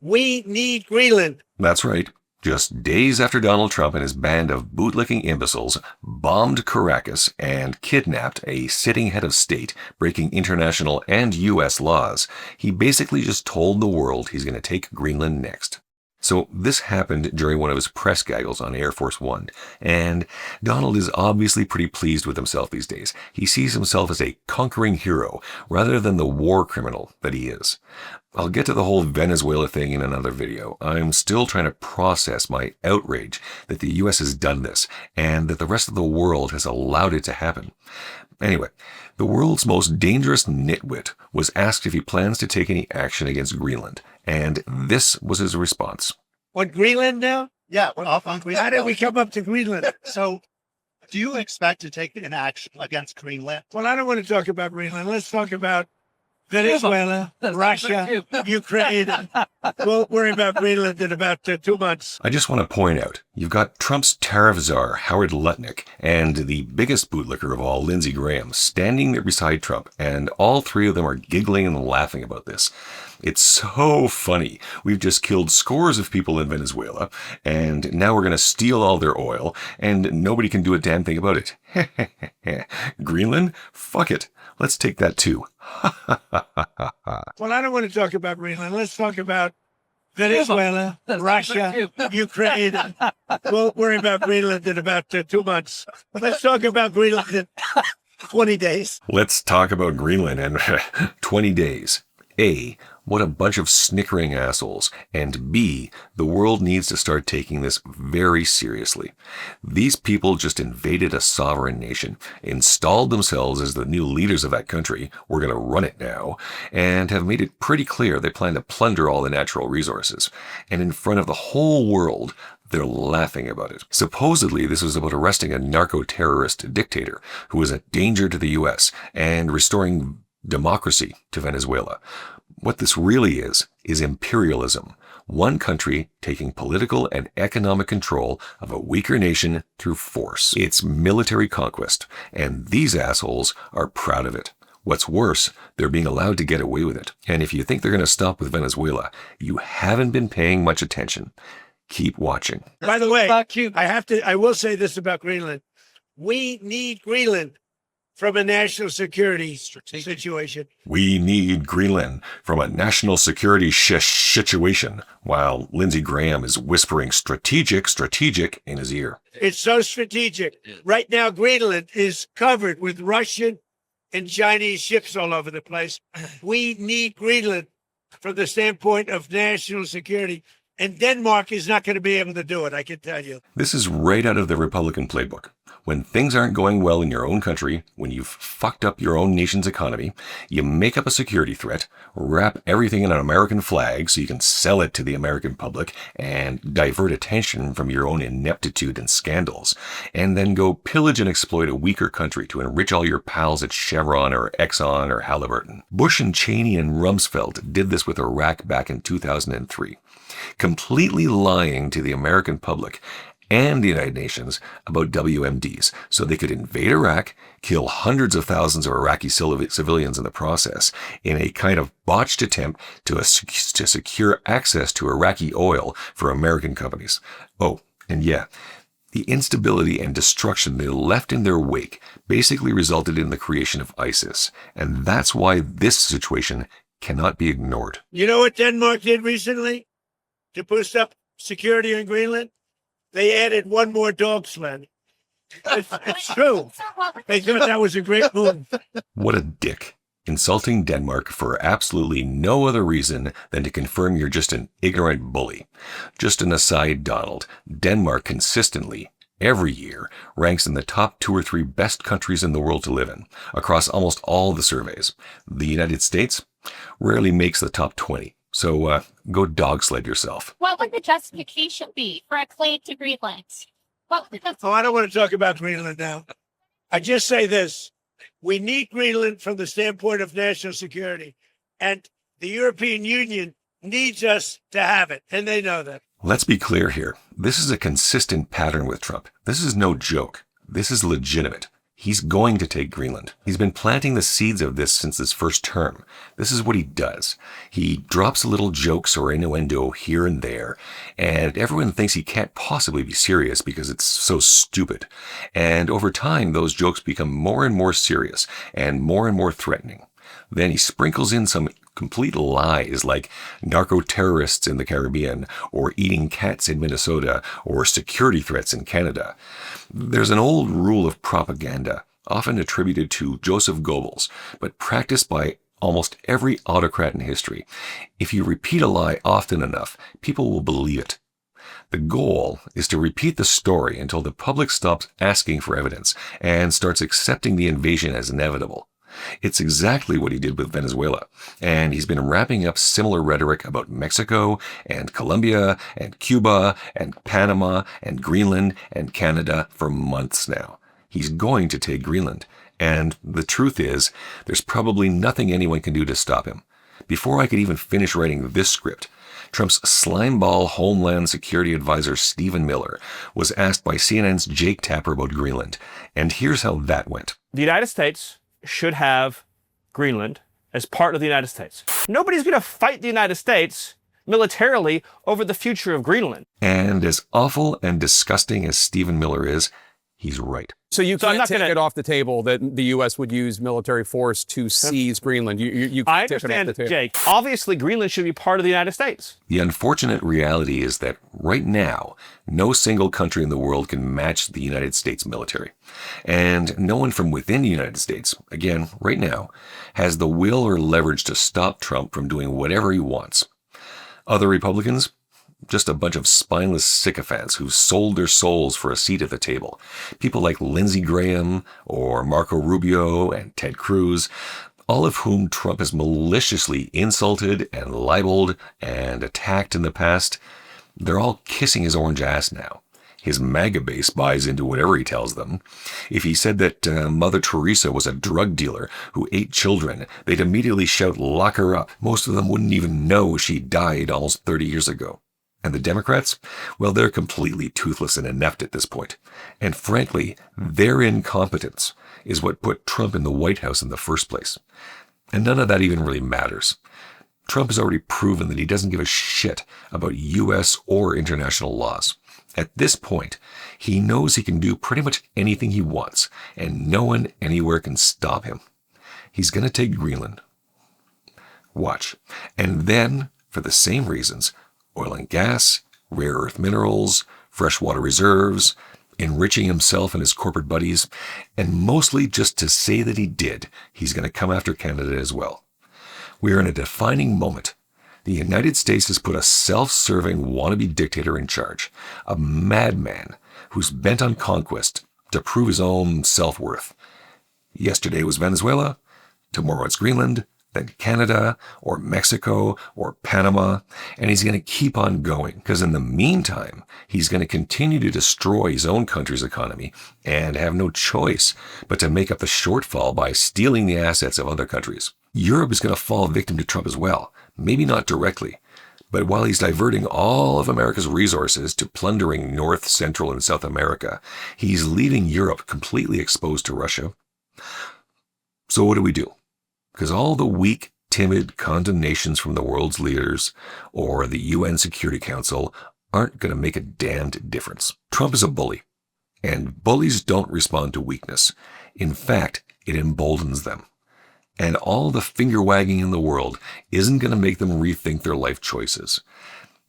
We need Greenland. That's right. Just days after Donald Trump and his band of bootlicking imbeciles bombed Caracas and kidnapped a sitting head of state, breaking international and U.S. laws, he basically just told the world he's going to take Greenland next. So this happened during one of his press gaggles on Air Force One, and Donald is obviously pretty pleased with himself these days. He sees himself as a conquering hero rather than the war criminal that he is. I'll get to the whole Venezuela thing in another video. I'm still trying to process my outrage that the US has done this and that the rest of the world has allowed it to happen. Anyway, the world's most dangerous nitwit was asked if he plans to take any action against Greenland, and this was his response. On Greenland now? Yeah, we're off on Greenland. How did we come up to Greenland? So, do you expect to take an action against Greenland? Well, I don't want to talk about Greenland. Let's talk about Venezuela, Russia, Ukraine. We'll worry about Greenland in about 2 months. I just want to point out, you've got Trump's tariff czar, Howard Lutnick, and the biggest bootlicker of all, Lindsey standing there beside Trump, and all three of them are giggling and laughing about this. It's so funny. We've just killed scores of people in Venezuela, and now we're going to steal all their oil, and nobody can do a damn thing about it. Greenland? Fuck it. Let's take that too. Well, I don't want to talk about Greenland. Let's talk about Venezuela, Russia, Ukraine. We'll worry about Greenland in about 2 months. Let's talk about Greenland in 20 days. Let's talk about Greenland in 20 days. A, what a bunch of snickering assholes. And B, the world needs to start taking this very seriously. These people just invaded a sovereign nation, installed themselves as the new leaders of that country, we're going to run it now, and have made it pretty clear they plan to plunder all the natural resources. And in front of the whole world, they're laughing about it. Supposedly, this was about arresting a narco-terrorist dictator who was a danger to the U.S. and restoring democracy to Venezuela. What this really is imperialism. One country taking political and economic control of a weaker nation through force. It's military conquest, and these assholes are proud of it. What's worse, they're being allowed to get away with it. And if you think they're going to stop with Venezuela, you haven't been paying much attention. Keep watching. By the way, I will say this about Greenland. We need Greenland from a national security situation. We need Greenland from a national security situation, while Lindsey Graham is whispering strategic in his ear. It's so strategic. Right now, Greenland is covered with Russian and Chinese ships all over the place. We need Greenland from the standpoint of national security. And Denmark is not going to be able to do it, I can tell you. This is right out of the Republican playbook. When things aren't going well in your own country, when you've fucked up your own nation's economy, you make up a security threat, wrap everything in an American flag so you can sell it to the American public and divert attention from your own ineptitude and scandals, and then go pillage and exploit a weaker country to enrich all your pals at Chevron or Exxon or Halliburton. Bush and Cheney and Rumsfeld did this with Iraq back in 2003. Completely lying to the American public and the United Nations about WMDs so they could invade Iraq, kill hundreds of thousands of Iraqi civilians in the process in a kind of botched attempt to secure access to Iraqi oil for American companies. Oh, and yeah, the instability and destruction they left in their wake basically resulted in the creation of ISIS, and that's why this situation cannot be ignored. You know what Denmark did recently to boost up security in Greenland? They added one more dog sled. It's true. They thought that was a great move. What a dick. Insulting Denmark for absolutely no other reason than to confirm you're just an ignorant bully. Just an aside, Donald, Denmark consistently, every year, ranks in the top 2 or 3 best countries in the world to live in, across almost all the surveys. The United States rarely makes the top 20. So go dog sled yourself. What would the justification be for a claim to Greenland? Oh, I don't want to talk about Greenland now. I just say this. We need Greenland from the standpoint of national security. And the European Union needs us to have it. And they know that. Let's be clear here. This is a consistent pattern with Trump. This is no joke. This is legitimate. He's going to take Greenland. He's been planting the seeds of this since his first term. This is what he does. He drops little jokes or innuendo here and there, and everyone thinks he can't possibly be serious because it's so stupid. And over time, those jokes become more and more serious and more threatening. Then he sprinkles in some complete lies like narco-terrorists in the Caribbean, or eating cats in Minnesota, or security threats in Canada. There's an old rule of propaganda, often attributed to Joseph Goebbels, but practiced by almost every autocrat in history. If you repeat a lie often enough, people will believe it. The goal is to repeat the story until the public stops asking for evidence and starts accepting the invasion as inevitable. It's exactly what he did with Venezuela, and he's been wrapping up similar rhetoric about Mexico and Colombia and Cuba and Panama and Greenland and Canada for months now. He's going to take Greenland, and the truth is, there's probably nothing anyone can do to stop him. Before I could even finish writing this script, Trump's slimeball Homeland Security Advisor Stephen Miller was asked by CNN's Jake Tapper about Greenland, and here's how that went. The United States should have Greenland as part of the United States. Nobody's going to fight the United States militarily over the future of Greenland. And as awful and disgusting as Stephen Miller is, he's right. So you So I'm can't not take gonna- it off the table that the U.S. would use military force to seize Greenland. You I take it off understand, the table. Jake. Obviously, Greenland should be part of the United States. The unfortunate reality is that right now, no single country in the world can match the United States military. And no one from within the United States, again, right now, has the will or leverage to stop Trump from doing whatever he wants. Other Republicans? Just a bunch of spineless sycophants who sold their souls for a seat at the table. People like Lindsey Graham or Marco Rubio and Ted Cruz, all of whom Trump has maliciously insulted and libeled and attacked in the past. They're all kissing his orange ass now. His MAGA base buys into whatever he tells them. If he said that Mother Teresa was a drug dealer who ate children, they'd immediately shout, "Lock her up." Most of them wouldn't even know she died almost 30 years ago. And the Democrats? Well, they're completely toothless and inept at this point. And frankly, their incompetence is what put Trump in the White House in the first place. And none of that even really matters. Trump has already proven that he doesn't give a shit about U.S. or international laws. At this point, he knows he can do pretty much anything he wants, and no one anywhere can stop him. He's going to take Greenland. Watch. And then, for the same reasons, oil and gas, rare earth minerals, freshwater reserves, enriching himself and his corporate buddies, and mostly just to say that he did, he's going to come after Canada as well. We are in a defining moment. The United States has put a self-serving wannabe dictator in charge, a madman who's bent on conquest to prove his own self-worth. Yesterday was Venezuela, tomorrow it's Greenland, then Canada, or Mexico, or Panama, and he's going to keep on going, because in the meantime, he's going to continue to destroy his own country's economy and have no choice but to make up the shortfall by stealing the assets of other countries. Europe is going to fall victim to Trump as well, maybe not directly, but while he's diverting all of America's resources to plundering North, Central, and South America, he's leaving Europe completely exposed to Russia. So what do? Because all the weak, timid condemnations from the world's leaders or the UN Security Council aren't going to make a damned difference. Trump is a bully, and bullies don't respond to weakness. In fact, it emboldens them. And all the finger-wagging in the world isn't going to make them rethink their life choices.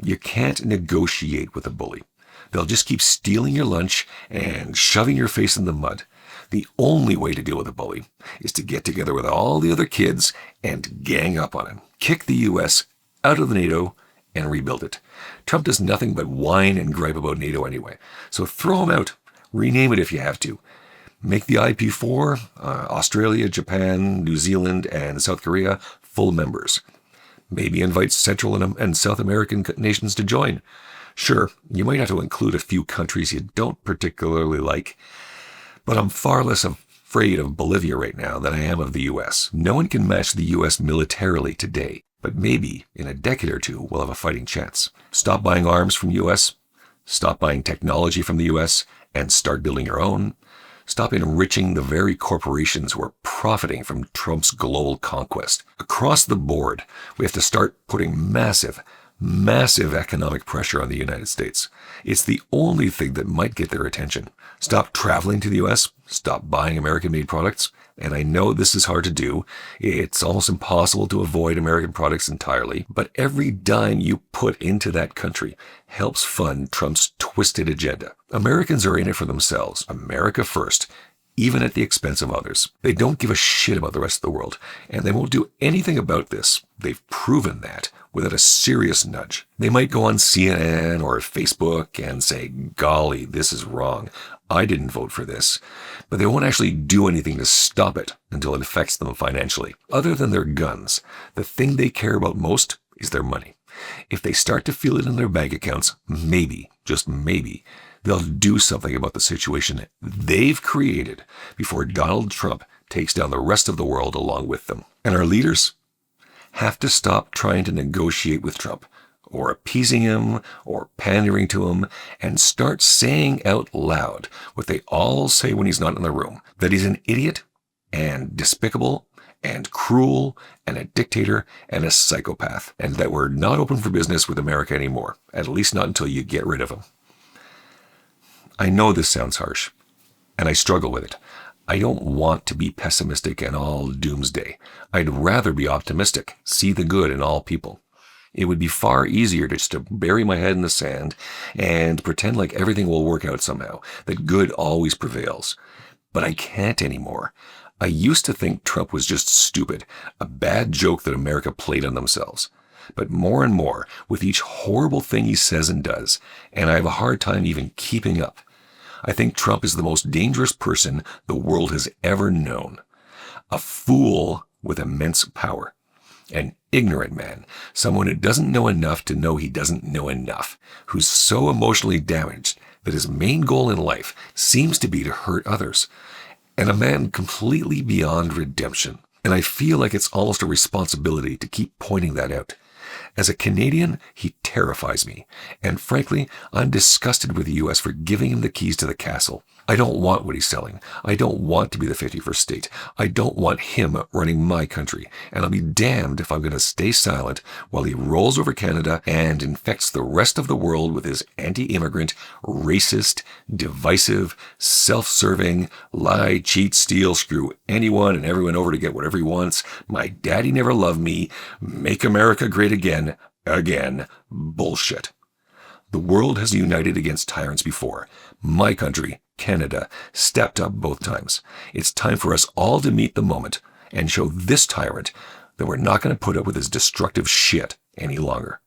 You can't negotiate with a bully. They'll just keep stealing your lunch and shoving your face in the mud. The only way to deal with a bully is to get together with all the other kids and gang up on him. Kick the U.S. out of the NATO and rebuild it. Trump does nothing but whine and gripe about NATO anyway. So throw him out. Rename it if you have to. Make the IP4, Australia, Japan, New Zealand, and South Korea full members. Maybe invite Central and South American nations to join. Sure, you might have to include a few countries you don't particularly like, but I'm far less afraid of Bolivia right now than I am of the U.S. No one can match the U.S. militarily today, but maybe in a decade or two we'll have a fighting chance. Stop buying arms from U.S., stop buying technology from the U.S., and start building your own. Stop enriching the very corporations who are profiting from Trump's global conquest. Across the board, we have to start putting massive economic pressure on the United States. It's the only thing that might get their attention. Stop traveling to the US, stop buying American-made products, and I know this is hard to do. It's almost impossible to avoid American products entirely, but every dime you put into that country helps fund Trump's twisted agenda. Americans are in it for themselves, America first, even at the expense of others. They don't give a shit about the rest of the world, and they won't do anything about this. They've proven that without a serious nudge. They might go on CNN or Facebook and say, golly, this is wrong. I didn't vote for this. But they won't actually do anything to stop it until it affects them financially. Other than their guns, the thing they care about most is their money. If they start to feel it in their bank accounts, maybe, just maybe, they'll do something about the situation they've created before Donald Trump takes down the rest of the world along with them. And our leaders have to stop trying to negotiate with Trump, or appeasing him, or pandering to him, and start saying out loud what they all say when he's not in the room, that he's an idiot, and despicable, and cruel, and a dictator, and a psychopath, and that we're not open for business with America anymore, at least not until you get rid of him. I know this sounds harsh, and I struggle with it. I don't want to be pessimistic and all doomsday. I'd rather be optimistic, see the good in all people. It would be far easier just to bury my head in the sand and pretend like everything will work out somehow, that good always prevails. But I can't anymore. I used to think Trump was just stupid, a bad joke that America played on themselves. But more and more, with each horrible thing he says and does, and I have a hard time even keeping up, I think Trump is the most dangerous person the world has ever known. A fool with immense power. An ignorant man, someone who doesn't know enough to know he doesn't know enough, who's so emotionally damaged that his main goal in life seems to be to hurt others, and a man completely beyond redemption. And I feel like it's almost a responsibility to keep pointing that out. As a Canadian, he terrifies me, and frankly, I'm disgusted with the US for giving him the keys to the castle. I don't want what he's selling. I don't want to be the 51st state. I don't want him running my country, and I'll be damned if I'm going to stay silent while he rolls over Canada and infects the rest of the world with his anti-immigrant, racist, divisive, self-serving, lie, cheat, steal, screw anyone and everyone over to get whatever he wants, my daddy never loved me, make America great again bullshit. The world has united against tyrants before. My country, Canada, stepped up both times. It's time for us all to meet the moment and show this tyrant that we're not going to put up with his destructive shit any longer.